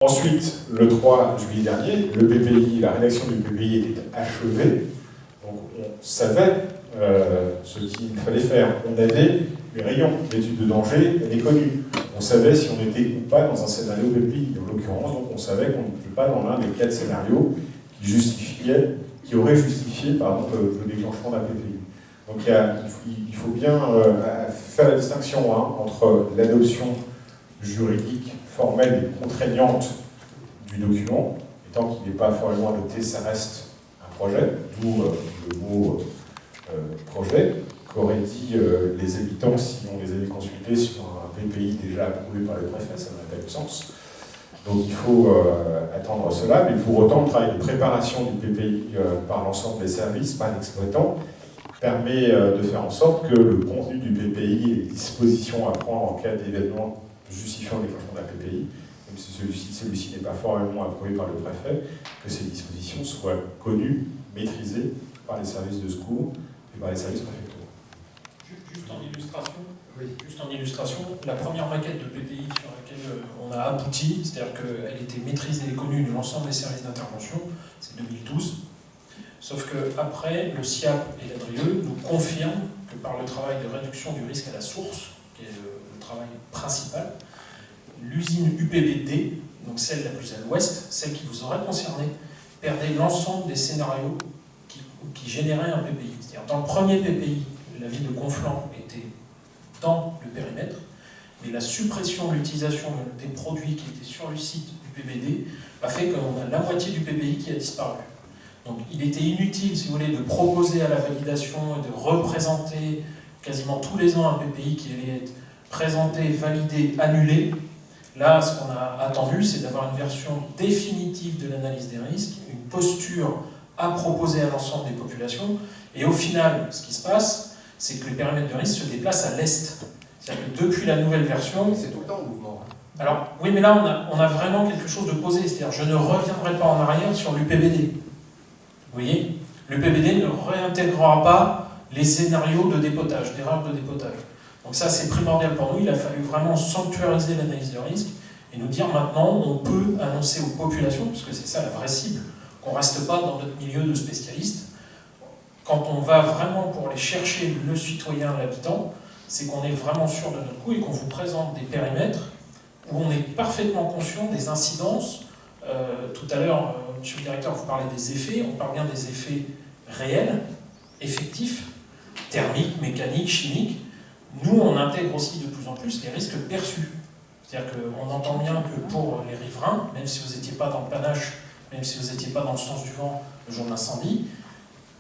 Ensuite, le 3 juillet dernier, le PPI, la rédaction du PPI était achevée, donc on savait ce qu'il fallait faire. On avait les rayons d'études de danger, elle est connue. On savait si on était ou pas dans un scénario PPI. En l'occurrence, donc on savait qu'on n'était pas dans l'un des 4 scénarios qui auraient justifié le déclenchement d'un PPI. Donc il faut bien faire la distinction entre l'adoption juridique, formelle et contraignante du document, et tant qu'il n'est pas formellement adopté, ça reste un projet, d'où le mot projet, qu'auraient dit les habitants si on les avait consultés sur un PPI déjà approuvé par le préfet, ça n'a pas de sens. Donc il faut attendre cela, mais pour autant, le travail de préparation du PPI par l'ensemble des services, par l'exploitant, permet de faire en sorte que le contenu du PPI et les dispositions à prendre en cas d'événement justifiant le déclenchement d'un PPI, même si celui-ci n'est pas formellement approuvé par le préfet, que ces dispositions soient connues, maîtrisées par les services de secours et par les services préfectoraux. Juste en illustration, la première maquette de PPI sur laquelle on a abouti, c'est-à-dire qu'elle était maîtrisée et connue de l'ensemble des services d'intervention, c'est 2012. Sauf qu'après, le SIAP et l'ADRIE nous confirment que par le travail de réduction du risque à la source, qui est le travail principal, l'usine UPBD, donc celle la plus à l'ouest, celle qui vous aurait concerné, perdait l'ensemble des scénarios qui généraient un PPI. C'est-à-dire dans le premier PPI, la ville de Conflans était dans le périmètre, mais la suppression de l'utilisation des produits qui étaient sur le site du PBD a fait qu'on a la moitié du PPI qui a disparu. Donc il était inutile, si vous voulez, de proposer à la validation et de représenter quasiment tous les ans un PPI qui allait être présenté, validé, annulé. Là, ce qu'on a attendu, c'est d'avoir une version définitive de l'analyse des risques, une posture à proposer à l'ensemble des populations. Et au final, ce qui se passe, c'est que les périmètres de risque se déplacent à l'est. C'est-à-dire que depuis la nouvelle version... C'est tout le temps en mouvement. Alors, oui, mais là, on a vraiment quelque chose de posé. C'est-à-dire, je ne reviendrai pas en arrière sur l'UPBD. Vous voyez, le PBD ne réintégrera pas les scénarios de dépotage, d'erreurs de dépotage. Donc ça, c'est primordial pour nous. Il a fallu vraiment sanctuariser l'analyse de risque et nous dire maintenant, on peut annoncer aux populations, parce que c'est ça la vraie cible, qu'on ne reste pas dans notre milieu de spécialistes. Quand on va vraiment pour aller chercher le citoyen, l'habitant, c'est qu'on est vraiment sûr de notre coup et qu'on vous présente des périmètres où on est parfaitement conscient des incidences. Tout à l'heure, monsieur le directeur, vous parlez des effets, on parle bien des effets réels, effectifs, thermiques, mécaniques, chimiques. Nous, on intègre aussi de plus en plus les risques perçus. C'est-à-dire qu'on entend bien que pour les riverains, même si vous n'étiez pas dans le panache, même si vous n'étiez pas dans le sens du vent le jour de l'incendie,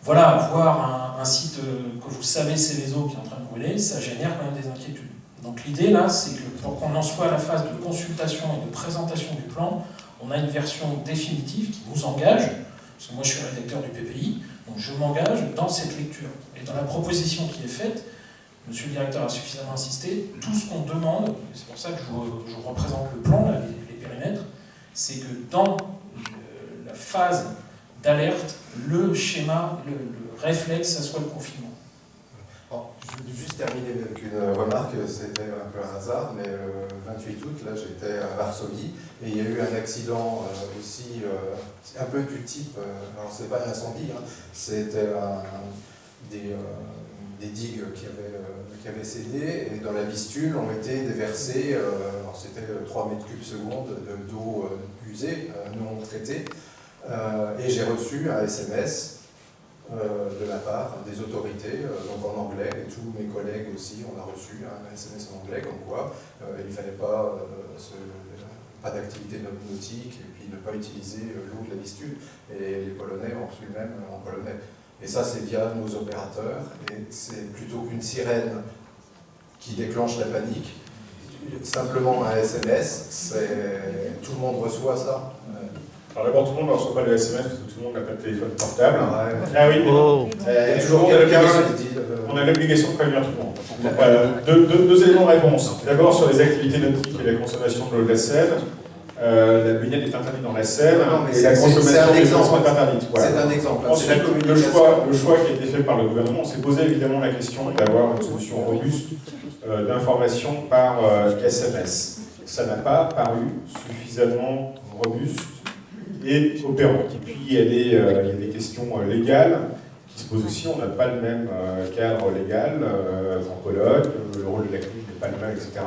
voilà, voir un site que vous savez c'est les eaux qui est en train de brûler, ça génère quand même des inquiétudes. Donc l'idée là, c'est que pour qu'on en soit à la phase de consultation et de présentation du plan, on a une version définitive qui nous engage, parce que moi je suis rédacteur du PPI, donc je m'engage dans cette lecture. Et dans la proposition qui est faite, monsieur le directeur a suffisamment insisté, tout ce qu'on demande, et c'est pour ça que je vous représente le plan, là, les périmètres, c'est que dans la phase d'alerte, le schéma, le réflexe, ça soit le confinement. Bon, je vais juste terminer avec une remarque, c'était un peu un hasard, mais le 28 août, là j'étais à Varsovie, et il y a eu un accident aussi, un peu du type, alors c'est pas un incendie, hein, c'était des digues qui avaient cédé, et dans la Vistule ont été déversés, c'était 3 mètres cubes secondes d'eau usée, non traitée, et j'ai reçu un SMS de la part des autorités, donc en anglais, et tous mes collègues aussi, on a reçu un SMS en anglais, comme quoi il ne fallait pas, pas d'activité nautique, et puis ne pas utiliser l'eau de la Vistule, et les Polonais ont reçu le même en polonais. Et ça, c'est via nos opérateurs, et c'est plutôt qu'une sirène qui déclenche la panique, simplement un SMS, tout le monde reçoit ça. Alors d'abord, tout le monde ne reçoit pas le SMS parce que tout le monde n'a pas de téléphone portable. Ouais. Ah oui, mais non. Il y a toujours quelqu'un qui dit... On a l'obligation de prévenir tout le monde. Donc, voilà, deux éléments de réponse. D'abord, sur les activités nautiques et la consommation de l'eau de la Seine. La baignade est interdite dans la Seine, et la consommation des transports est interdite. Voilà. C'est un exemple. Ensuite, le choix qui a été fait par le gouvernement, on s'est posé évidemment la question d'avoir une solution robuste d'information par SMS. Ça n'a pas paru suffisamment robuste et opérante. Et puis il y a des questions légales qui se posent aussi. On n'a pas le même cadre légal en Pologne, le rôle de la CNIL n'est pas le même, etc.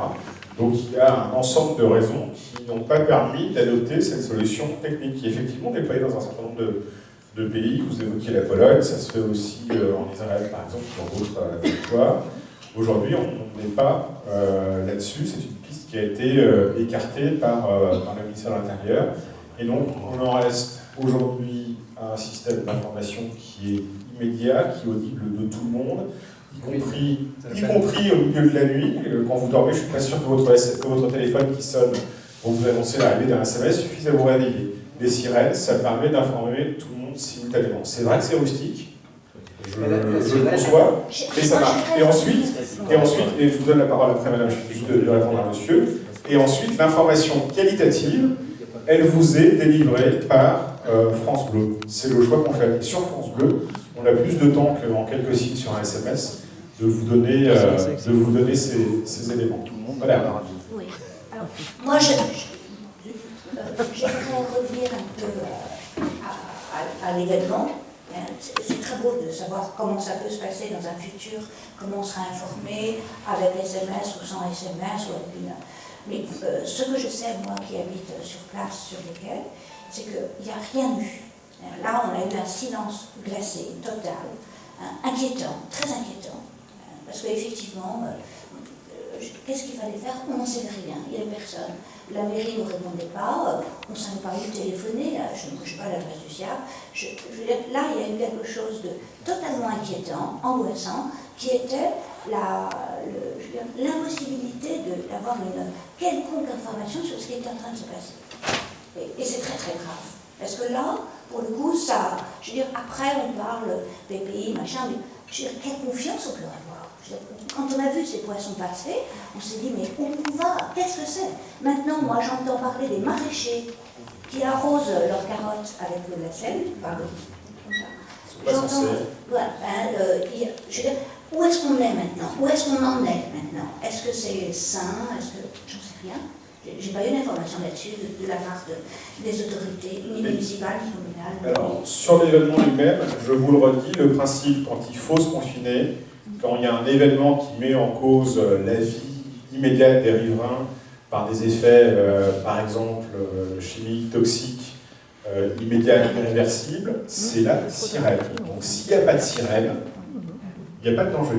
Donc il y a un ensemble de raisons qui n'ont pas permis d'adopter cette solution technique qui effectivement est déployée dans un certain nombre de pays. Vous évoquiez la Pologne, ça se fait aussi en Israël par exemple, dans d'autres territoires. Aujourd'hui, on n'est pas là-dessus, c'est une piste qui a été écartée par le ministère de l'Intérieur. Et donc, on en reste aujourd'hui à un système d'information qui est immédiat, qui est audible de tout le monde, y compris au milieu de la nuit. Quand vous dormez, je ne suis pas sûr que votre téléphone qui sonne pour vous annoncer l'arrivée d'un SMS suffise à vous réveiller. Les sirènes, ça permet d'informer tout le monde simultanément. C'est vrai que c'est rustique. Je le conçois, mais ça marche. Et ensuite, et je vous donne la parole après, madame, je suis juste de répondre à monsieur, et ensuite, l'information qualitative, elle vous est délivrée par France Bleu. C'est le choix qu'on fait. Sur France Bleu, on a plus de temps qu'en quelques signes sur un SMS de vous donner ces éléments. Voilà. Oui. Alors, moi, j'aimerais revenir un peu à l'événement. C'est très beau de savoir comment ça peut se passer dans un futur, comment on sera informé, avec SMS ou sans SMS, ou avec une... Mais ce que je sais, moi qui habite sur place, sur les quais, c'est qu'il n'y a rien eu. Là, on a eu un silence glacé, total, inquiétant, très inquiétant. Parce qu'effectivement, qu'est-ce qu'il fallait faire? On n'en savait rien, il n'y avait personne. La mairie ne répondait pas, on ne savait pas où téléphoner, je ne sais pas l'adresse du SIAP. Là, il y a eu quelque chose de totalement inquiétant, angoissant, qui était l'impossibilité d'avoir une quelconque information sur ce qui était en train de se passer. Et c'est très très grave. Parce que là, pour le coup, ça, je veux dire, après on parle PPI, machin, mais je veux dire, quelle confiance on peut avoir? Quand on a vu ces poissons passer, on s'est dit, mais où on va? Qu'est-ce que c'est? Maintenant, moi, j'entends parler des maraîchers qui arrosent leurs carottes avec le glacé, pardon, comme ça. J'entends, voilà, je veux dire, où est-ce qu'on est maintenant? Où est-ce qu'on en est maintenant? Est-ce que c'est sain? Est-ce que... J'en sais rien. J'ai pas eu d'informations là-dessus de la part des autorités, ni municipales, ni communales. Alors, sur l'événement lui-même, je vous le redis, le principe, quand il faut se confiner, quand il y a un événement qui met en cause la vie immédiate des riverains par des effets, par exemple, chimiques, toxiques, immédiats, irréversibles, c'est la sirène. Donc s'il n'y a pas de sirène, il n'y a pas de danger.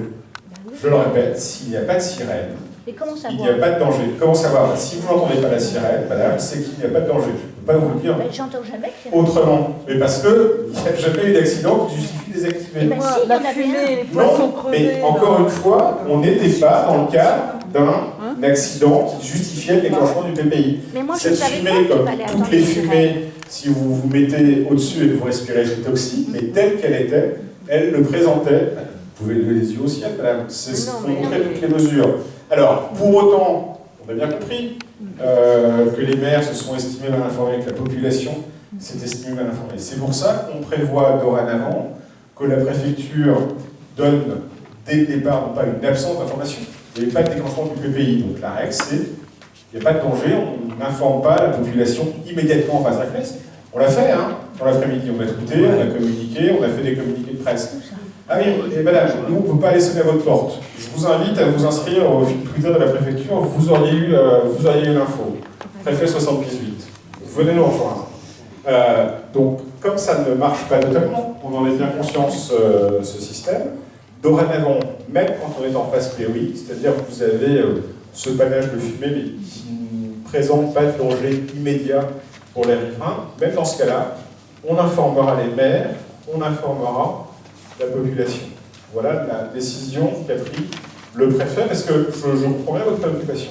Je le répète, s'il n'y a pas de sirène, il n'y a pas de danger. Comment savoir? Si vous n'entendez pas la sirène, madame, c'est qu'il n'y a pas de danger. Je ne peux pas vous le dire j'entends jamais autrement. Mais parce qu'il n'y a jamais eu d'accident qui justifie de désactiver. La fumée, les poissons crevés. Mais encore une fois, on n'était pas dans le cadre d'un accident qui justifiait le déclenchement du PPI. Cette fumée, comme toutes les fumées, si vous vous mettez au-dessus et que vous respirez, c'est toxique, mais telle qu'elle était, elle le présentait. Vous pouvez lever les yeux au ciel, madame. C'est ce qu'on montrait toutes les mesures. Alors, pour autant, on a bien compris que les maires se sont estimés mal informés, que la population s'est estimée mal informée. C'est pour ça qu'on prévoit dorénavant que la préfecture donne dès le départ, non pas une absence d'information, il n'y avait pas de déclenchement du PPI. Donc la règle, c'est il n'y a pas de danger, on n'informe pas la population immédiatement en phase réflexe. On l'a fait, hein, dans l'après-midi, on a tweeté, on a communiqué, on a fait des communiqués de presse. Ah oui, et madame, nous, on ne peut pas aller sonner à votre porte. Je vous invite à vous inscrire au fil Twitter de la préfecture, vous auriez eu l'info. Préfet 78. Venez nous rejoindre. Donc, comme ça ne marche pas totalement, on en est bien conscient, ce système. Dorénavant, même quand on est en phase POI, c'est-à-dire que vous avez ce panache de fumée, mais qui ne présente pas de danger immédiat pour les riverains, même dans ce cas-là, on informera les maires, on informera la population. Voilà la décision qu'a pris le préfet, parce que je comprends bien votre préoccupation.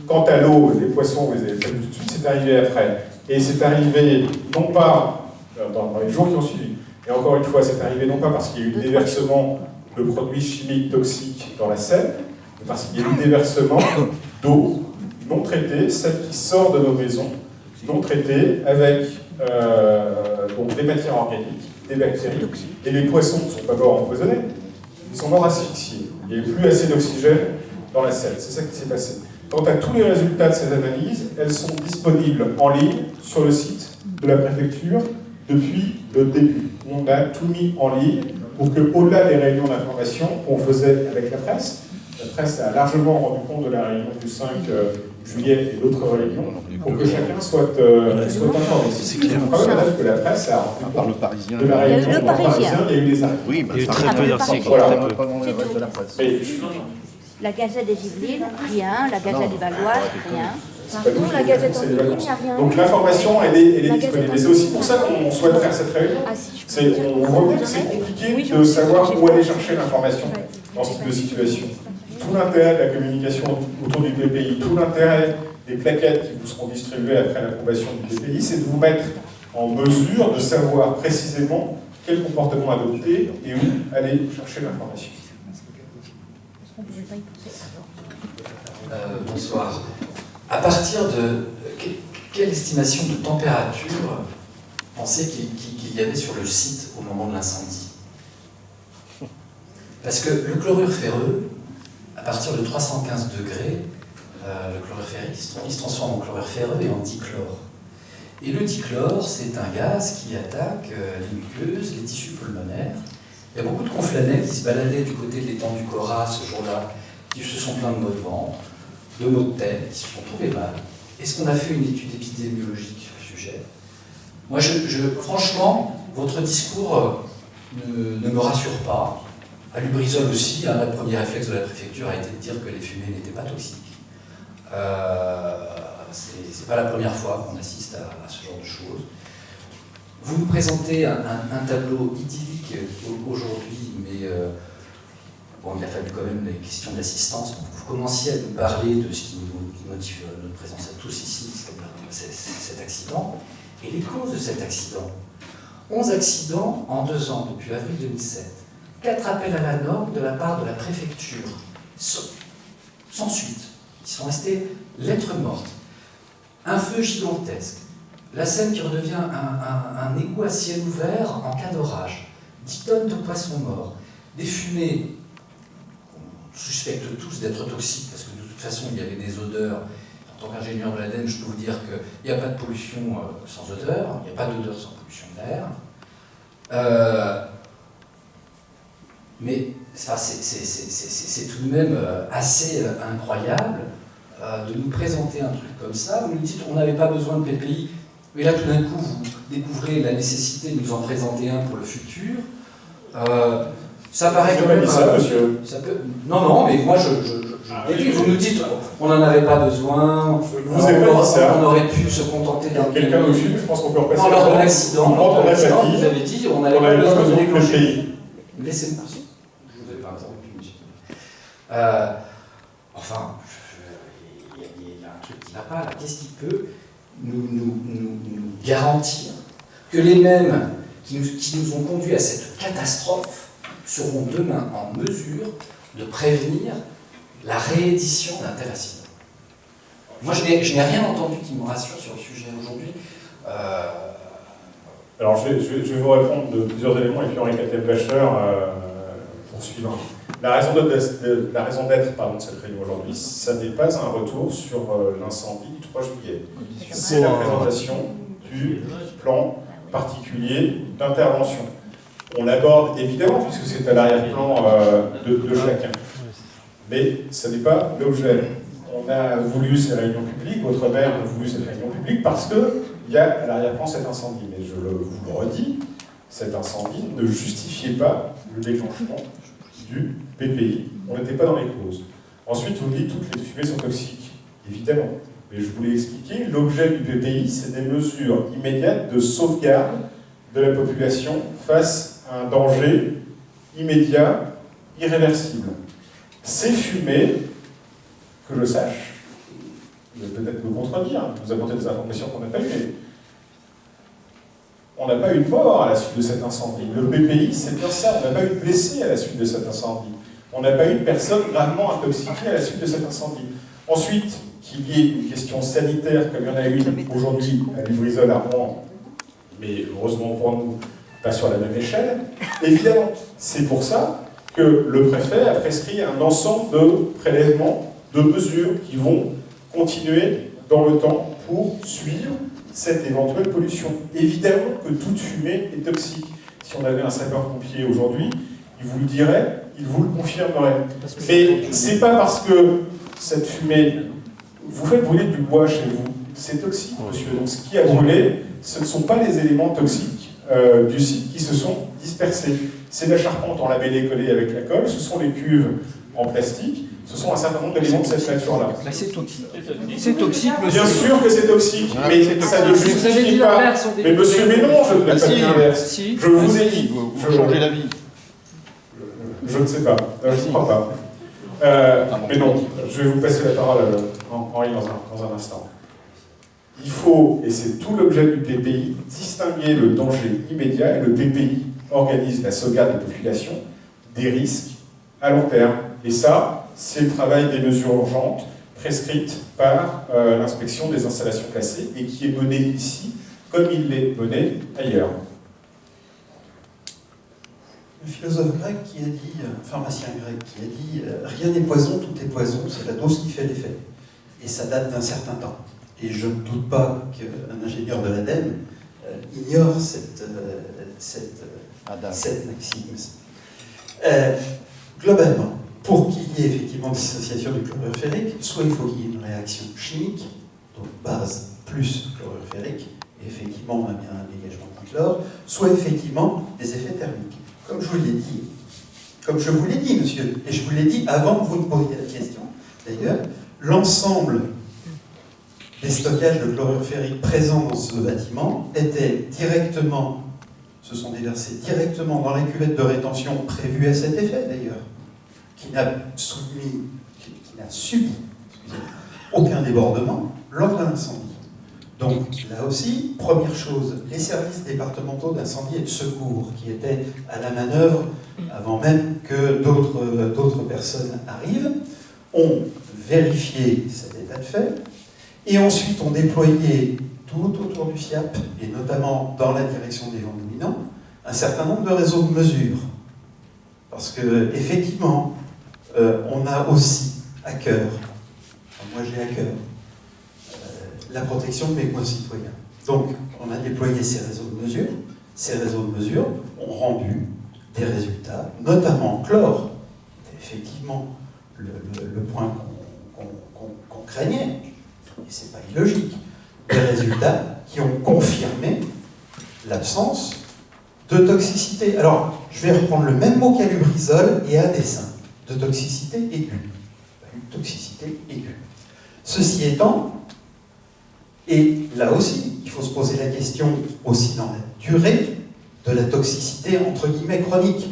Quant à l'eau, les poissons, vous les avez pas vu tout de suite, c'est arrivé après. Et c'est arrivé, non pas dans les jours qui ont suivi, et encore une fois, c'est arrivé non pas parce qu'il y a eu déversement de produits chimiques toxiques dans la Seine, mais parce qu'il y a eu déversement d'eau non traitée, celle qui sort de nos maisons, non traitée, avec donc des matières organiques, des bactéries, et les poissons ne sont pas morts empoisonnés, ils sont morts asphyxiés. Il n'y avait plus assez d'oxygène dans la Seine, c'est ça qui s'est passé. Quant à tous les résultats de ces analyses, elles sont disponibles en ligne sur le site de la préfecture depuis le début. On a tout mis en ligne pour que, au-delà des réunions d'information qu'on faisait avec la presse a largement rendu compte de la réunion du 5 juillet et d'autres réunions, pour que chacun soit informé. C'est clair. Je crois même que la presse a rendu compte le Parisien. de la réunion Le Parisien. Il y a eu des articles. Oui, il y a eu très peu d'articles. Voilà. De la presse. Mais La Gazette des Yvelines, rien. La Gazette des Valois, rien. pardon, la Gazette en ligne, il n'y a rien. Donc l'information, elle est La disponible. Gazette Et c'est aussi pour ça qu'on souhaite faire cette réunion. Ah, si, je peux dire. On voit bien que c'est compliqué de savoir où aller chercher l'information dans ce type de situation. Tout l'intérêt de la communication autour du PPI, tout l'intérêt des plaquettes qui vous seront distribuées après l'approbation du PPI, c'est de vous mettre en mesure de savoir précisément quel comportement adopter et où aller chercher l'information. Bonsoir. À partir de quelle estimation de température pensez qu'il y avait sur le site au moment de l'incendie? Parce que le chlorure ferreux, à partir de 315 degrés, le chlorure ferreux, il se transforme en chlorure ferreux et en dichlore. Et le dichlore, c'est un gaz qui attaque les muqueuses, les tissus pulmonaires. Il y a beaucoup de conflanels qui se baladaient du côté de l'étang du Cora ce jour-là, qui se sont plaints de maux de vent, de maux de tête, qui se sont trouvés mal. Est-ce qu'on a fait une étude épidémiologique sur le sujet? Moi, franchement, votre discours ne me rassure pas. À Lubrizol aussi, le premier réflexe de la préfecture a été de dire que les fumées n'étaient pas toxiques. C'est pas la première fois qu'on assiste à ce genre de choses. Vous nous présentez un tableau idyllique aujourd'hui, mais bon, il a fallu quand même des questions d'assistance. Vous commenciez à nous parler de ce qui motive notre présence à tous ici, c'est-à-dire cet accident, et les causes de cet accident. 11 accidents en 2 ans, depuis avril 2007. 4 appels à la norme de la part de la préfecture, sans suite. Ils sont restés lettres mortes. Un feu gigantesque. La Seine qui redevient un égout à ciel ouvert en cas d'orage. 10 tonnes de poissons morts. Des fumées qu'on suspecte tous d'être toxiques, parce que de toute façon, il y avait des odeurs. En tant qu'ingénieur de l'ADEME, je peux vous dire qu'il n'y a pas de pollution sans odeur, il n'y a pas d'odeur sans pollution d'air. Mais c'est tout de même assez incroyable de nous présenter un truc comme ça. Vous nous dites qu'on n'avait pas besoin de PPI, mais là tout d'un coup vous découvrez la nécessité de nous en présenter un pour le futur. Ça paraît quand même... ça, monsieur. Non, mais moi et puis vous nous dites on n'en avait pas besoin, on aurait pu se contenter d'un... Quelqu'un au sud, je pense qu'on peut repasser... Lors de l'accident, vous avez dit on n'avait pas besoin de déclencher. Laissez-moi. Je vous ai pas interrompu, monsieur. Enfin, il y a un truc qui n'a pas. Qu'est-ce qui peut nous garantir que les mêmes qui nous ont conduits à cette catastrophe seront demain en mesure de prévenir la réédition d'un tel accident? Moi, je n'ai rien entendu qui me rassure sur le sujet aujourd'hui. Alors, je vais vous répondre de plusieurs éléments, et puis Henri Kattenbacher poursuivra. La raison d'être de cette réunion aujourd'hui, ça n'est pas un retour sur l'incendie du 3 juillet. C'est la présentation du plan particulier d'intervention. On aborde évidemment, puisque c'est à l'arrière-plan de chacun. Mais ce n'est pas l'objet. On a voulu ces réunions publiques, votre maire a voulu cette réunion publique parce qu'il y a à l'arrière-plan cet incendie. Mais je vous le redis, cet incendie ne justifiait pas le déclenchement du PPI. On n'était pas dans les causes. Ensuite, vous dites que toutes les fumées sont toxiques. Évidemment. Mais je vous l'ai expliqué, l'objet du PPI, c'est des mesures immédiates de sauvegarde de la population face à un danger immédiat, irréversible. Ces fumées, que je sache, vous allez peut-être me contredire, vous apporter des informations qu'on n'a pas eues, mais on n'a pas eu de mort à la suite de cet incendie. Le PPI, c'est bien ça, on n'a pas eu de blessés à la suite de cet incendie. On n'a pas eu de personnes gravement intoxiquées à la suite de cet incendie. Ensuite, qu'il y ait une question sanitaire, comme il y en a eu aujourd'hui à Lubrizol, à Rouen, mais heureusement pour nous, pas sur la même échelle, évidemment. C'est pour ça que le préfet a prescrit un ensemble de prélèvements, de mesures qui vont continuer dans le temps pour suivre cette éventuelle pollution. Évidemment que toute fumée est toxique. Si on avait un sapeur-pompier aujourd'hui, il vous le dirait, il vous le confirmerait. Mais c'est pas parce que cette fumée, vous faites brûler du bois chez vous, c'est toxique, monsieur. Donc ce qui a brûlé, ce ne sont pas les éléments toxiques du site qui se sont dispersés. C'est la charpente en labellé collée avec la colle, ce sont les cuves en plastique, ce sont un certain nombre d'éléments de cette nature-là. C'est toxique. C'est toxique, monsieur. Bien sûr que c'est toxique, mais ça ne justifie pas. Mais monsieur, mais non, je ne l'ai pas dit l'inverse. Je vous ai dit. Vous changez d'avis. Je ne sais pas, je ne crois pas. Mais non, je vais vous passer la parole, Henri, dans un instant. Il faut, et c'est tout l'objet du PPI, distinguer le danger immédiat, et le PPI organise la sauvegarde des populations, des risques à long terme. Et ça, c'est le travail des mesures urgentes prescrites par l'inspection des installations classées et qui est mené ici comme il l'est mené ailleurs. Le philosophe grec qui a dit, pharmacien grec qui a dit rien n'est poison, tout est poison, c'est la dose qui fait l'effet. Et ça date d'un certain temps. Et je ne doute pas qu'un ingénieur de l'ADEME ignore cette maxime. Globalement, pour qu'il y ait effectivement dissociation du chlorure ferrique, soit il faut qu'il y ait une réaction chimique, donc base plus chlorure ferrique, et effectivement on a bien un dégagement de chlore, soit effectivement des effets thermiques. Comme je vous l'ai dit, comme je vous l'ai dit, monsieur, et je vous l'ai dit avant que vous me posiez la question, d'ailleurs, l'ensemble des stockages de chlorure ferrique présents dans ce bâtiment étaient directement, se sont déversés directement dans la cuvette de rétention prévue à cet effet, d'ailleurs, qui n'a subi aucun débordement lors de l'incendie. Donc là aussi, première chose, les services départementaux d'incendie et de secours qui étaient à la manœuvre avant même que d'autres personnes arrivent, ont vérifié cet état de fait et ensuite ont déployé tout autour du SIAP et notamment dans la direction des vents dominants un certain nombre de réseaux de mesure. Parce que effectivement, on a aussi à cœur, moi j'ai à cœur, la protection de mes concitoyens. Donc, on a déployé ces réseaux de mesure. Ces réseaux de mesure ont rendu des résultats, notamment chlore, effectivement le point qu'on craignait, et c'est pas illogique, des résultats qui ont confirmé l'absence de toxicité. Alors, je vais reprendre le même mot qu'alubrizol et à dessein, de toxicité aiguë. Une toxicité aiguë. Ceci étant, et là aussi, il faut se poser la question aussi dans la durée de la toxicité entre guillemets chronique.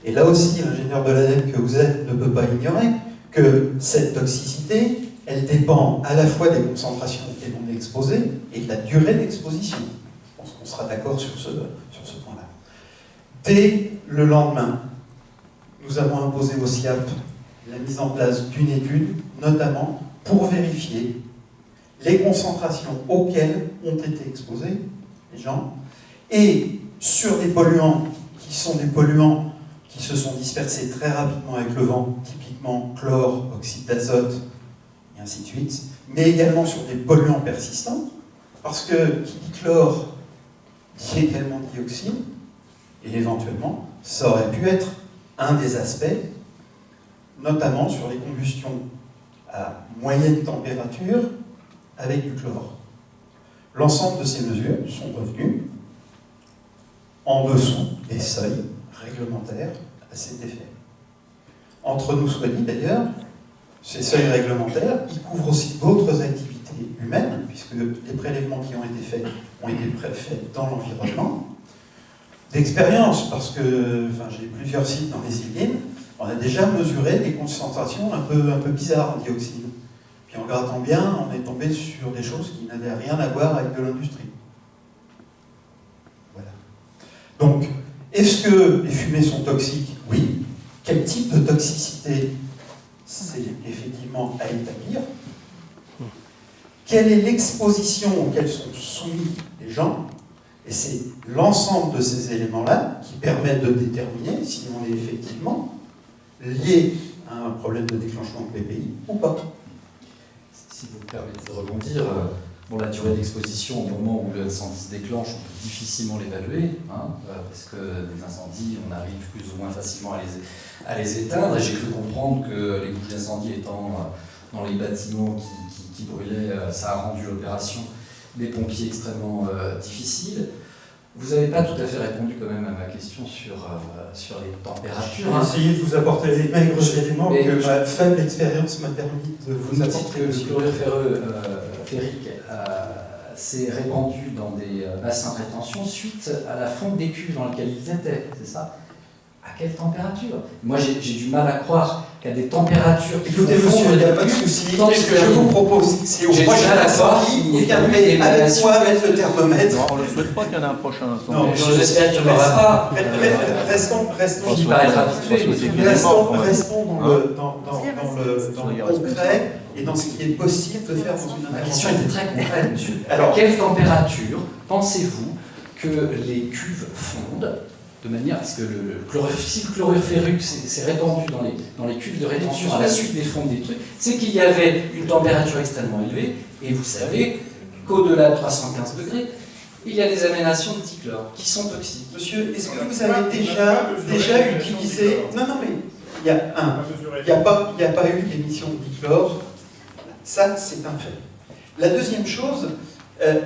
Et là aussi, l'ingénieur de l'ADEME que vous êtes ne peut pas ignorer que cette toxicité, elle dépend à la fois des concentrations auxquelles on est exposé et de la durée d'exposition. Je pense qu'on sera d'accord sur ce point-là. Dès le lendemain, nous avons imposé au SIAP la mise en place d'une étude, notamment pour vérifier les concentrations auxquelles ont été exposés les gens, et sur des polluants qui sont des polluants qui se sont dispersés très rapidement avec le vent, typiquement chlore, oxyde d'azote, et ainsi de suite, mais également sur des polluants persistants, parce que qui dit chlore dit également dioxyde, et éventuellement, ça aurait pu être un des aspects, notamment sur les combustions à moyenne température avec du chlore. L'ensemble de ces mesures sont revenues en dessous des seuils réglementaires à cet effet. Entre nous soit dit d'ailleurs, ces seuils réglementaires, ils couvrent aussi d'autres activités humaines, puisque les prélèvements qui ont été faits dans l'environnement. D'expérience, parce que j'ai plusieurs sites dans les Yvelines, on a déjà mesuré des concentrations un peu bizarres en dioxyde. Puis en grattant bien, on est tombé sur des choses qui n'avaient rien à voir avec de l'industrie. Voilà. Donc, est-ce que les fumées sont toxiques? Oui. Quel type de toxicité? C'est effectivement à établir. Quelle est l'exposition auquel sont soumis les gens? Et c'est l'ensemble de ces éléments-là qui permettent de déterminer si on est effectivement lié à un problème de déclenchement de PPI ou pas. si vous me permettez de rebondir, bon, la durée d'exposition au moment où l'incendie se déclenche, on peut difficilement l'évaluer, hein, parce que les incendies, on arrive plus ou moins facilement à les éteindre. Et j'ai cru comprendre que les bouches d'incendie étant dans les bâtiments qui brûlaient, ça a rendu l'opération des pompiers extrêmement difficile. Vous n'avez pas tout à fait répondu quand même à ma question sur les températures. J'ai essayé de vous apporter les maigres éléments que ma faible expérience m'a permis de vous apporter. Que le chlorure ferrique s'est répandu dans des bassins de rétention suite à la fonte des cuves dans lesquelles ils étaient, c'est ça? À quelle température? Moi j'ai du mal à croire qu'à des températures... Écoutez, monsieur, il n'y a pas de souci. Ce que je vous propose, c'est au prochain incendie, vous viendrez avec moi mettre le thermomètre. Non, on ne souhaite pas qu'il y en ait un prochain incendie. Non, je l'espère qu'il n'y en aura pas. Restons dans le concret et dans ce qui est possible de faire dans une Ma question intervention. était très concrète, monsieur. Alors, à quelle température pensez-vous que les cuves fondent de manière à ce que si le chlorure ferrique s'est répandu dans les cuves de rétention à la suite des fontes des trucs, c'est qu'il y avait une température extrêmement élevée, et vous savez qu'au-delà de 315 degrés, il y a des aménations de dichlore qui sont toxiques. monsieur, est-ce que vous avez déjà utilisé... Non, mais il y a pas eu d'émission de dichlore. Ça, c'est un fait. La deuxième chose,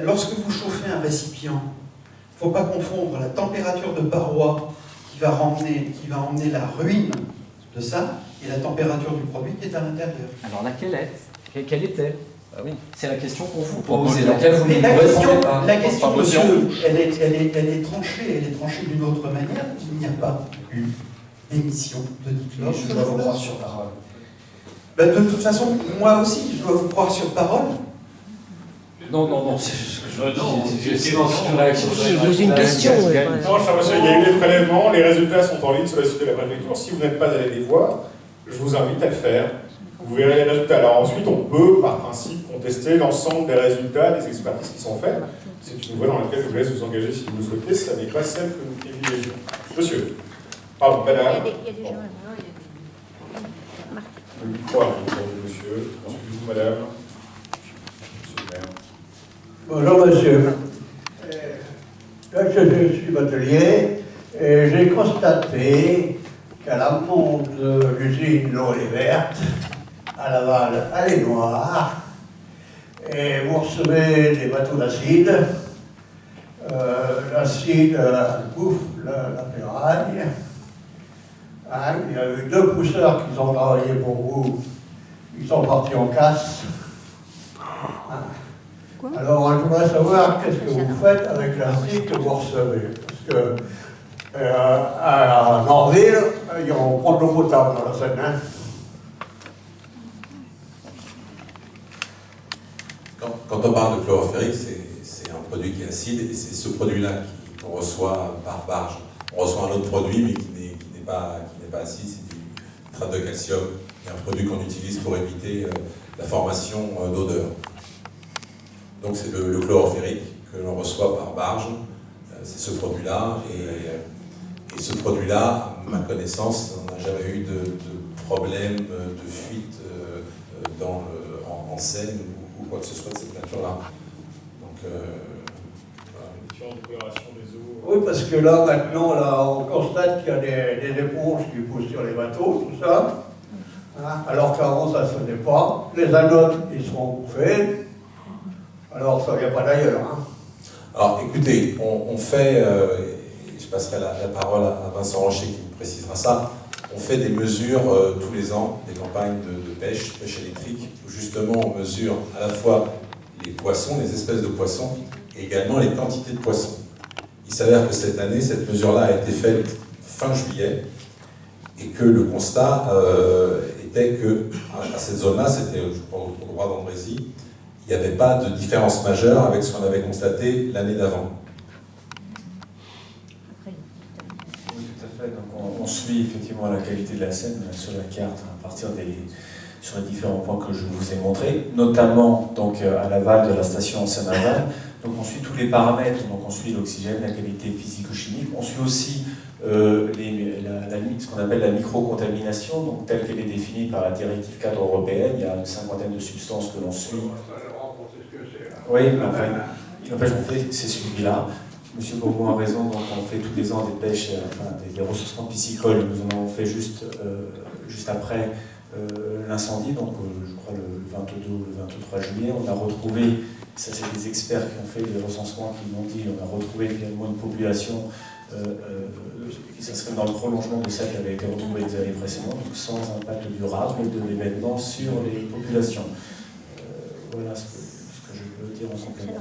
lorsque vous chauffez un récipient, il ne faut pas confondre la température de paroi qui va emmener la ruine de ça et la température du produit qui est à l'intérieur. Alors laquelle est? Quelle était? Ah oui. C'est la question qu'on vous Pas pose et besoin. laquelle vous ne Mais répondez pas. la question, Pas monsieur, besoin. elle est tranchée d'une autre manière. Il n'y a pas eu d'émission de dichlore. Je dois vous croire sur parole. Ben, de toute façon, moi aussi, je dois vous croire sur parole. Non, c'est juste que je dis. C'est une réaction. J'ai une question. Non, cher monsieur, il y a eu des prélèvements, les résultats sont en ligne sur le site de la préfecture. Si vous n'êtes pas allé les voir, je vous invite à le faire. Vous verrez les résultats. Alors ensuite, on peut, par principe, contester l'ensemble des résultats, des expertises qui sont faites. C'est une voie dans laquelle je vous laisse vous engager si vous le souhaitez. Ça n'est pas celle que nous privilégions. Monsieur. Pardon, madame. Il y a des gens. Le micro arrive pour vous, monsieur. Ensuite, vous, madame. Monsieur le maire. Bonjour monsieur. Là, je suis batelier et j'ai constaté qu'à la monte de l'usine L'eau est verte, à Laval, elle est noire, et vous recevez des bateaux d'acide. L'acide bouffe la ferraille. Hein, il y a eu 2 pousseurs qui ont travaillé pour vous, ils sont partis en casse. Hein. Alors, je voudrais savoir qu'est-ce que vous faites avec l'acide que vous recevez. Parce que à Norville, on prend de l'eau potable dans la Seine. Hein. Quand on parle de chlorure ferrique, c'est un produit qui est acide et c'est ce produit-là qu'on reçoit par barge. On reçoit un autre produit mais qui n'est pas acide, c'est du nitrate de calcium, qui est un produit qu'on utilise pour éviter la formation d'odeur. Donc c'est le chlorure ferrique que l'on reçoit par barge, c'est ce produit-là, et ce produit-là, à ma connaissance, on n'a jamais eu de problème de fuite en Seine ou quoi que ce soit de cette nature-là. Donc, Voilà. De coloration des eaux. Oui, parce que là, maintenant, on constate qu'il y a des éponges qui poussent sur les bateaux, tout ça. Hein, alors qu'avant, ça ne se faisait pas. Les anodes, ils sont bouffés. Alors, ça ne vient pas d'ailleurs. Hein. Alors, écoutez, on fait, je passerai la parole à Vincent Rocher qui vous précisera ça, on fait des mesures tous les ans, des campagnes de pêche électrique, où justement on mesure à la fois les poissons, les espèces de poissons, et également les quantités de poissons. Il s'avère que cette année, cette mesure-là a été faite fin juillet, et que le constat était que, à cette zone-là, c'était au droit d'Andrézy, il n'y avait pas de différence majeure avec ce qu'on avait constaté l'année d'avant. Oui, tout à fait. Donc on suit effectivement la qualité de la Seine sur la carte à partir sur les différents points que je vous ai montrés, notamment donc, à l'aval de la station Seine-Aval. Donc on suit tous les paramètres, donc on suit l'oxygène, la qualité physico-chimique, on suit aussi ce qu'on appelle la microcontamination, donc telle qu'elle est définie par la directive cadre européenne. Il y a une cinquantaine de substances que l'on suit. Oui, mais enfin, il n'empêche qu'on fait ces suivis-là. Monsieur Beaumont a raison, donc on fait tous les ans des pêches, des ressourcements piscicoles. Nous en avons fait juste après l'incendie, donc je crois le 22 ou le 23 juillet. On a retrouvé, ça c'est des experts qui ont fait des recensements qui m'ont dit, on a retrouvé finalement une population qui s'inscrit dans le prolongement de celle qui avait été retrouvée les années précédentes, donc sans impact durable de l'événement sur les populations. Voilà ce que je peux dire en complément.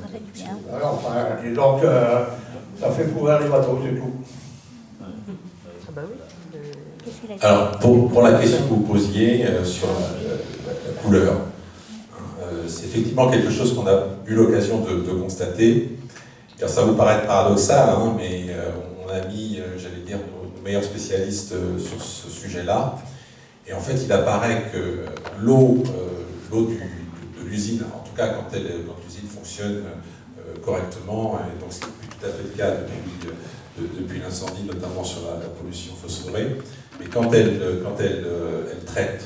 Alors, disons que ça fait courir les bateaux, c'est tout. Ah bah oui. Alors, pour la question que vous posiez sur la couleur, c'est effectivement quelque chose qu'on a eu l'occasion de constater. Car ça vous paraît paradoxal, hein, mais on a mis, j'allais dire, nos meilleurs spécialistes sur ce sujet-là. Et en fait, il apparaît que l'eau de l'usine, en tout cas quand l'usine fonctionne correctement, et donc ce n'est plus tout à fait le cas depuis l'incendie, notamment sur la pollution phosphorée, mais quand elle traite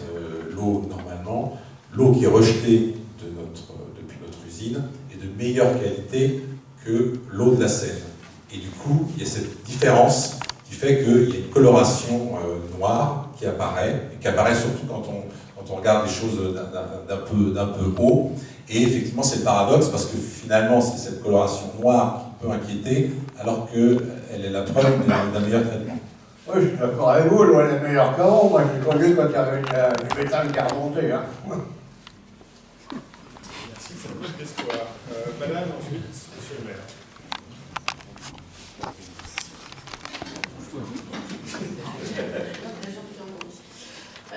l'eau normalement, l'eau qui est rejetée depuis notre usine est de meilleure qualité que l'eau de la Seine. Et du coup, il y a cette différence qui fait qu'il y a une coloration noire qui apparaît, et qui apparaît surtout quand on regarde les choses d'un peu haut. Et effectivement, c'est le paradoxe, parce que finalement, c'est cette coloration noire qui peut inquiéter, alors qu'elle est la preuve d'un meilleur traitement. Oui, je suis d'accord avec vous, l'eau est meilleure qu'avant. Moi, j'ai connu quand il y avait du méthane qui remontait. Hein. Merci, c'est un peu d'espoir. Madame, ensuite, monsieur le maire.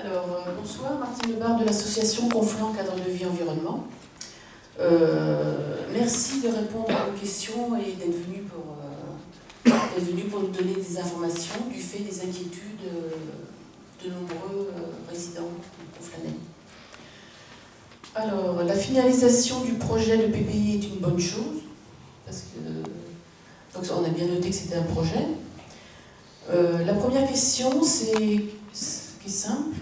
Alors, bonsoir, Martine Lebar de l'association Confluent Cadre de Vie Environnement. Merci de répondre à nos questions et d'être venu pour nous donner des informations du fait des inquiétudes de nombreux résidents conflanais. Alors, la finalisation du projet de PPI est une bonne chose, parce que donc on a bien noté que c'était un projet. La première question, qui est simple.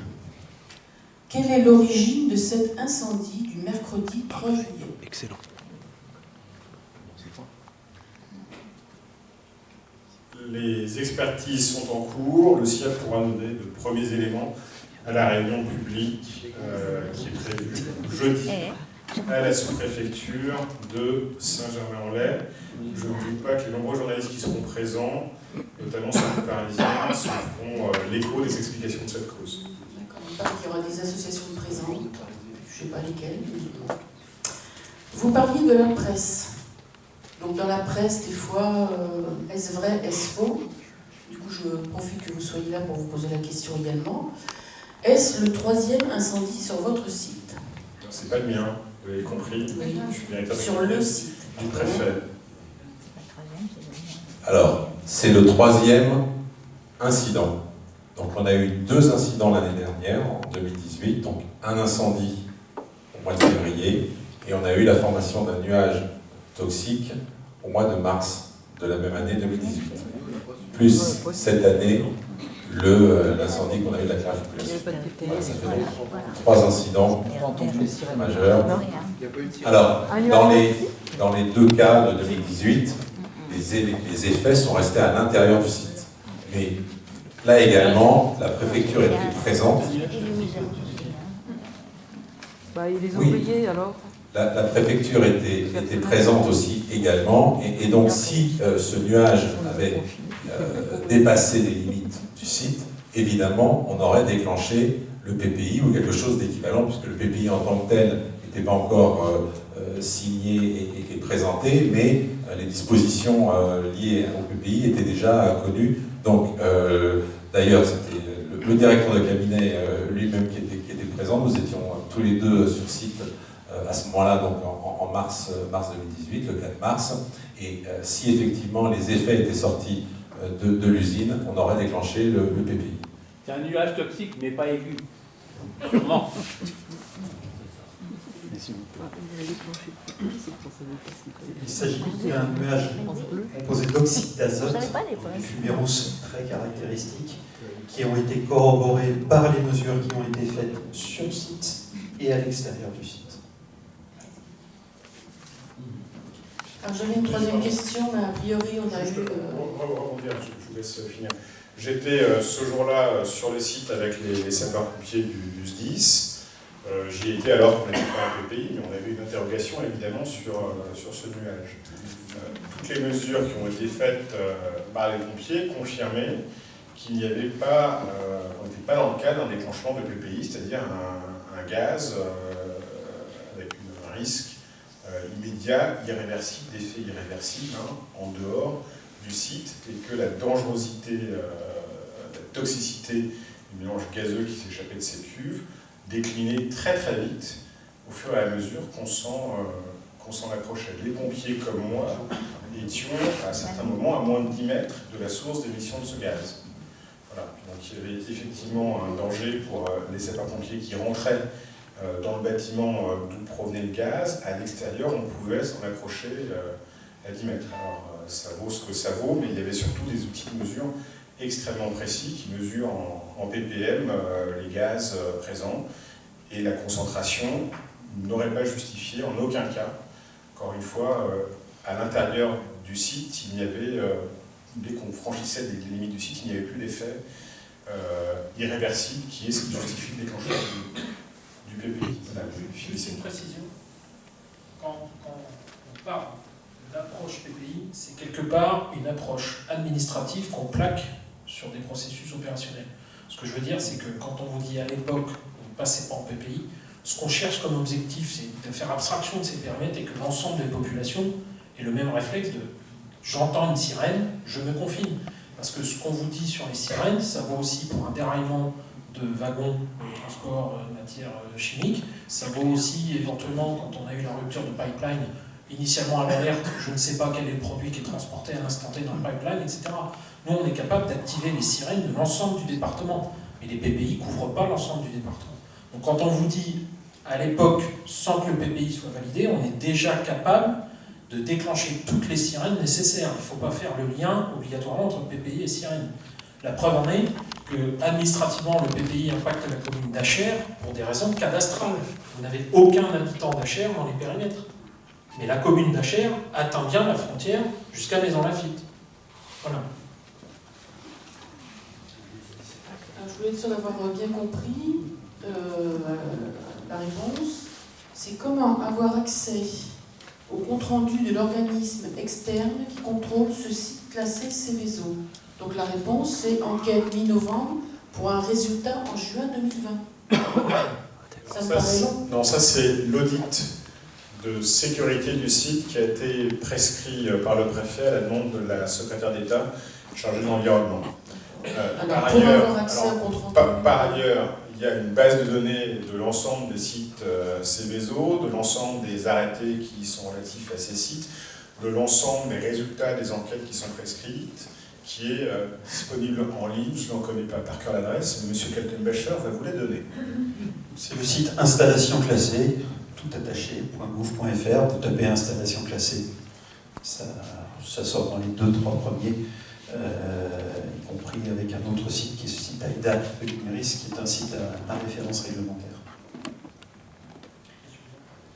Quelle est l'origine de cet incendie du mercredi 3 juillet? Excellent. Les expertises sont en cours. Le CIAP pourra nous donner de premiers éléments à la réunion publique qui est prévue jeudi à la sous-préfecture de Saint-Germain-en-Laye. Je ne doute pas que les nombreux journalistes qui seront présents, notamment sur le Parisien, se feront l'écho des explications de cette cause. D'accord. Il paraît qu'il y aura des associations de présents, je ne sais pas lesquelles. Vous parliez de la presse. Donc dans la presse, des fois, est-ce vrai, est-ce faux? Du coup, je profite que vous soyez là pour vous poser la question également. Est-ce le 3e incendie sur votre site? C'est pas le mien, vous l'avez compris. Oui. Je suis directeur Sur le site du préfet. Alors, c'est le 3e incident. Donc on a eu 2 incidents l'année dernière, en 2018, donc un incendie au mois de février, et on a eu la formation d'un nuage toxique au mois de mars de la même année 2018. Plus cette année, l'incendie qu'on a eu de la clarification. Voilà, ça fait donc 3 incidents majeurs. Alors, dans les 2 cas de 2018, les effets sont restés à l'intérieur du site. Mais là également, la préfecture était présente. Et les ouvriers alors? La préfecture était présente aussi également, et donc si ce nuage avait dépassé les limites du site, évidemment, on aurait déclenché le PPI ou quelque chose d'équivalent, puisque le PPI en tant que tel n'était pas encore signé et présenté, mais les dispositions liées au PPI étaient déjà connues. Donc, d'ailleurs, c'était le directeur de cabinet lui-même qui était présent. Nous étions tous les deux sur site à ce moment-là, donc en mars 2018, le 4 mars. Et si effectivement les effets étaient sortis de l'usine, on aurait déclenché le PPI. C'est un nuage toxique, mais pas aigu. Sûrement. Il s'agit d'un nuage composé d'oxyde d'azote, des fumées rousses très caractéristiques, qui ont été corroborées par les mesures qui ont été faites sur site et à l'extérieur du site. Alors j'avais une troisième question, mais a priori on a eu... Je vous laisse finir. J'étais ce jour-là sur le site avec les sapeurs-pompiers du SDIS. J'y étais alors qu'on n'était pas un PPI, mais on avait une interrogation évidemment sur ce nuage. Toutes les mesures qui ont été faites par les pompiers confirmaient qu'il n'y avait pas, on n'était pas dans le cas d'un déclenchement de PPI, c'est-à-dire un gaz avec un risque immédiat, irréversible, d'effet irréversible, en dehors du site, et que la dangerosité, la toxicité du mélange gazeux qui s'échappait de ces cuves déclinait très très vite au fur et à mesure qu'on s'en approchait. Les pompiers comme moi étions à certains moments à moins de 10 mètres de la source d'émission de ce gaz. Voilà. Donc il y avait effectivement un danger pour les sapeurs-pompiers qui rentraient dans le bâtiment d'où provenait le gaz. À l'extérieur, on pouvait s'en approcher à 10 mètres. Alors ça vaut ce que ça vaut, mais il y avait surtout des outils de mesure extrêmement précis qui mesurent en ppm les gaz présents, et la concentration n'aurait pas justifié en aucun cas, encore une fois, à l'intérieur du site, il n'y avait, dès qu'on franchissait les limites du site, il n'y avait plus d'effet irréversible qui est ce qui justifie le déclenchement du PPI. Voilà, juste une précision. Quand on parle d'approche PPI, c'est quelque part une approche administrative qu'on plaque sur des processus opérationnels. Ce que je veux dire, c'est que quand on vous dit à l'époque, on ne passait pas en PPI, ce qu'on cherche comme objectif, c'est de faire abstraction de ces périmètres et que l'ensemble des populations ait le même réflexe de « j'entends une sirène, je me confine ». Parce que ce qu'on vous dit sur les sirènes, ça vaut aussi pour un déraillement de wagons de transport de matières chimiques, ça vaut aussi éventuellement quand on a eu la rupture de pipeline, initialement à l'alerte, je ne sais pas quel est le produit qui est transporté à l'instant T dans le pipeline, etc. Nous, on est capable d'activer les sirènes de l'ensemble du département, mais les PPI ne couvrent pas l'ensemble du département. Donc quand on vous dit, à l'époque, sans que le PPI soit validé, on est déjà capable de déclencher toutes les sirènes nécessaires. Il ne faut pas faire le lien obligatoirement entre PPI et sirène. La preuve en est que, administrativement, le PPI impacte la commune d'Achères pour des raisons cadastrales. Vous n'avez aucun habitant d'Achères dans les périmètres. Mais la commune d'Achères atteint bien la frontière jusqu'à Maisons-Laffitte. Voilà. Alors, je voulais être sûre d'avoir bien compris la réponse. C'est comment avoir accès au compte-rendu de l'organisme externe qui contrôle ce site classé Céveso. Donc la réponse, c'est enquête mi-novembre pour un résultat en juin 2020. Ça me paraît long. Non, ça c'est l'audit de sécurité du site qui a été prescrit par le préfet à la demande de la secrétaire d'État chargée de l'environnement. Par ailleurs, il y a une base de données de l'ensemble des sites Céveso, de l'ensemble des arrêtés qui sont relatifs à ces sites, de l'ensemble des résultats des enquêtes qui sont prescrites, qui est disponible en ligne. Je n'en connais pas par cœur l'adresse, mais M. Kaltenbacher va vous la donner. C'est le site installation classée, tout attaché, .gouv.fr, vous tapez installation classée. Ça sort dans les 2-3 premiers, y compris avec un autre site qui est ce site AIDA de Numéris, qui est un site à référence réglementaire.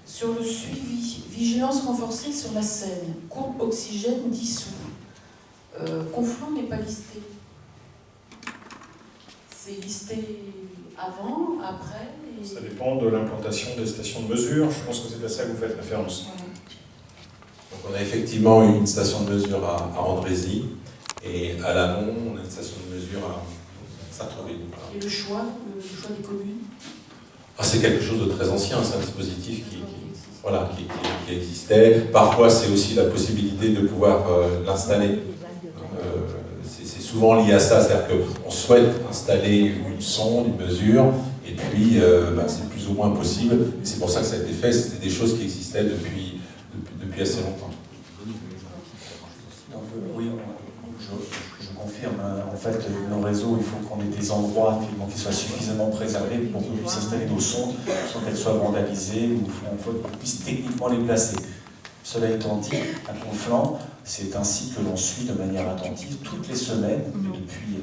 Sur le suivi, vigilance renforcée sur la Seine, courbe oxygène dissous. Conflans n'est pas listé. C'est listé avant, après Ça dépend de l'implantation des stations de mesure. Je pense que c'est à ça que vous faites référence. Donc on a effectivement une station de mesure à Andrézy, et à l'amont, on a une station de mesure à Sartrouville. Et le choix des communes? C'est quelque chose de très ancien, c'est un dispositif qui existait. Parfois, c'est aussi la possibilité de pouvoir l'installer. C'est souvent lié à ça, c'est-à-dire qu'on souhaite installer une sonde, une mesure, et puis c'est plus ou moins possible. Et c'est pour ça que ça a été fait, c'était des choses qui existaient depuis assez longtemps. Oui, je confirme. confirme. Hein. En fait, nos réseaux, il faut qu'on ait des endroits finalement, qui soient suffisamment préservés pour qu'on puisse installer nos sondes sans qu'elles soient vandalisées ou qu'on puisse techniquement les placer. Cela étant dit, à Conflans, c'est un site que l'on suit de manière attentive toutes les semaines, depuis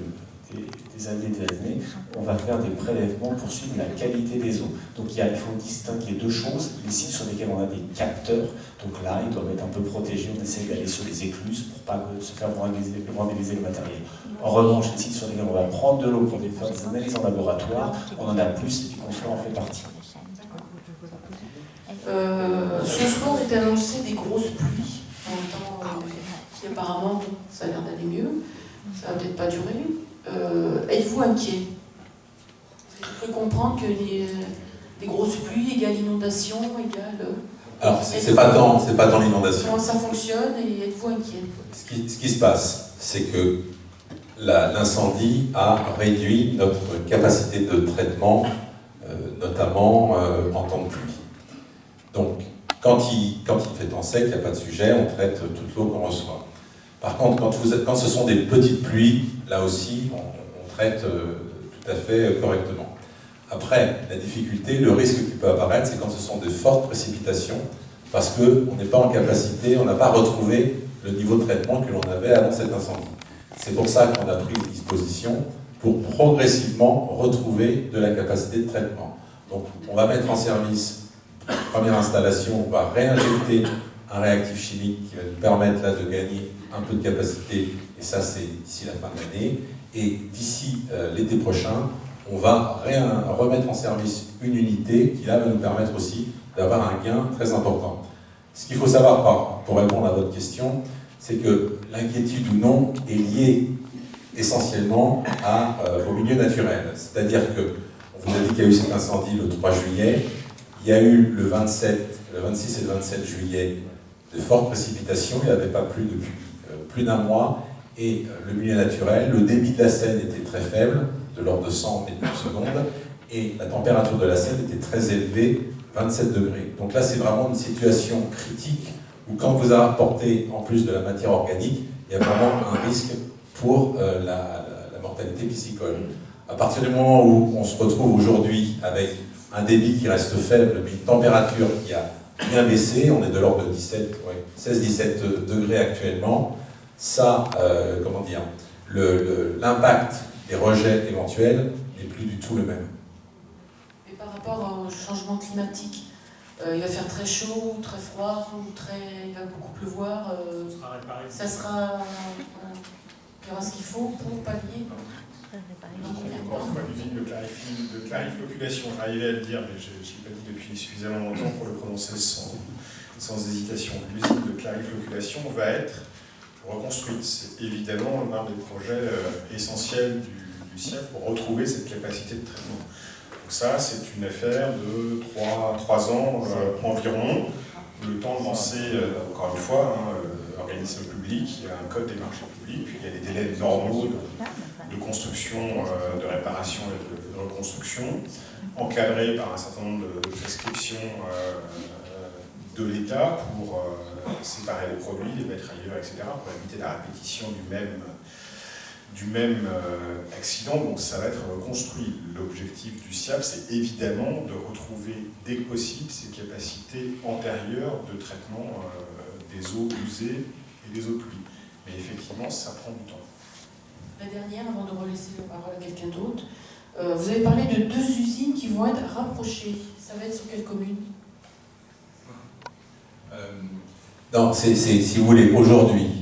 des années, on va faire des prélèvements pour suivre la qualité des eaux. Donc il faut distinguer deux choses, les sites sur lesquels on a des capteurs, donc là ils doivent être un peu protégés, on essaie d'aller sur les écluses pour ne pas se faire vandaliser le matériel. En revanche, les sites sur lesquels on va prendre de l'eau pour faire des analyses en laboratoire, on en a plus et du Conflans en fait partie. Ce soir est annoncé des grosses pluies, en même temps, qui apparemment ça a l'air d'aller mieux, ça va peut-être pas durer. Êtes-vous inquiet? Vous pouvez comprendre que les grosses pluies égale inondation, égale... Alors, c'est pas tant l'inondation. Comment ça fonctionne et êtes-vous inquiet? Ce qui se passe, c'est que l'incendie a réduit notre capacité de traitement, notamment en temps de pluie. Donc, quand il fait temps sec, il n'y a pas de sujet, on traite toute l'eau qu'on reçoit. Par contre, quand ce sont des petites pluies, là aussi, on traite tout à fait correctement. Après, la difficulté, le risque qui peut apparaître, c'est quand ce sont de fortes précipitations, parce qu'on n'est pas en capacité, on n'a pas retrouvé le niveau de traitement que l'on avait avant cet incendie. C'est pour ça qu'on a pris des dispositions pour progressivement retrouver de la capacité de traitement. Donc, on va mettre en service, première installation, on va réinjecter un réactif chimique qui va nous permettre là de gagner un peu de capacité, et ça c'est d'ici la fin de l'année. Et d'ici l'été prochain, on va remettre en service une unité qui là va nous permettre aussi d'avoir un gain très important. Ce qu'il faut savoir pour répondre à votre question, c'est que l'inquiétude ou non est liée essentiellement au milieu naturel. C'est-à-dire que, on vous a dit qu'il y a eu cet incendie le 3 juillet, il y a eu le 26 et le 27 juillet de fortes précipitations, il n'y avait pas plu depuis plus d'un mois, et le milieu naturel, le débit de la Seine était très faible, de l'ordre de 100 mètres par seconde, et la température de la Seine était très élevée, 27 degrés. Donc là, c'est vraiment une situation critique, où quand vous apportez en plus de la matière organique, il y a vraiment un risque pour la mortalité piscicole. À partir du moment où on se retrouve aujourd'hui avec un débit qui reste faible, mais une température qui a bien baissé, on est de l'ordre de 16-17 degrés actuellement, ça, comment dire, l'impact des rejets éventuels n'est plus du tout le même. Et par rapport au changement climatique, il va faire très chaud, ou très froid, ou il va beaucoup pleuvoir, ça sera... il y aura ce qu'il faut pour pallier. Encore une usine de clarifloculation, j'arrivais à le dire, mais je ne l'ai pas dit depuis suffisamment longtemps pour le prononcer sans hésitation. L'usine de clarifloculation va être reconstruite. C'est évidemment l'un des projets essentiels du CIAP pour retrouver cette capacité de traitement. Donc ça, c'est une affaire de 3 ans environ, le temps de lancer, encore une fois, organisme public, il y a un code des marchés publics, puis il y a des délais normaux de construction, de réparation et de reconstruction, encadrés par un certain nombre de prescriptions de l'État pour séparer les produits, les mettre ailleurs, etc., pour éviter la répétition du même accident. Donc ça va être reconstruit. L'objectif du CIAP, c'est évidemment de retrouver dès que possible ces capacités antérieures de traitement des eaux usées et des eaux de pluie. Mais effectivement, ça prend du temps. La dernière, avant de relaisser la parole à quelqu'un d'autre, vous avez parlé de 2 usines qui vont être rapprochées. Ça va être sur quelle commune? Non, si vous voulez, aujourd'hui,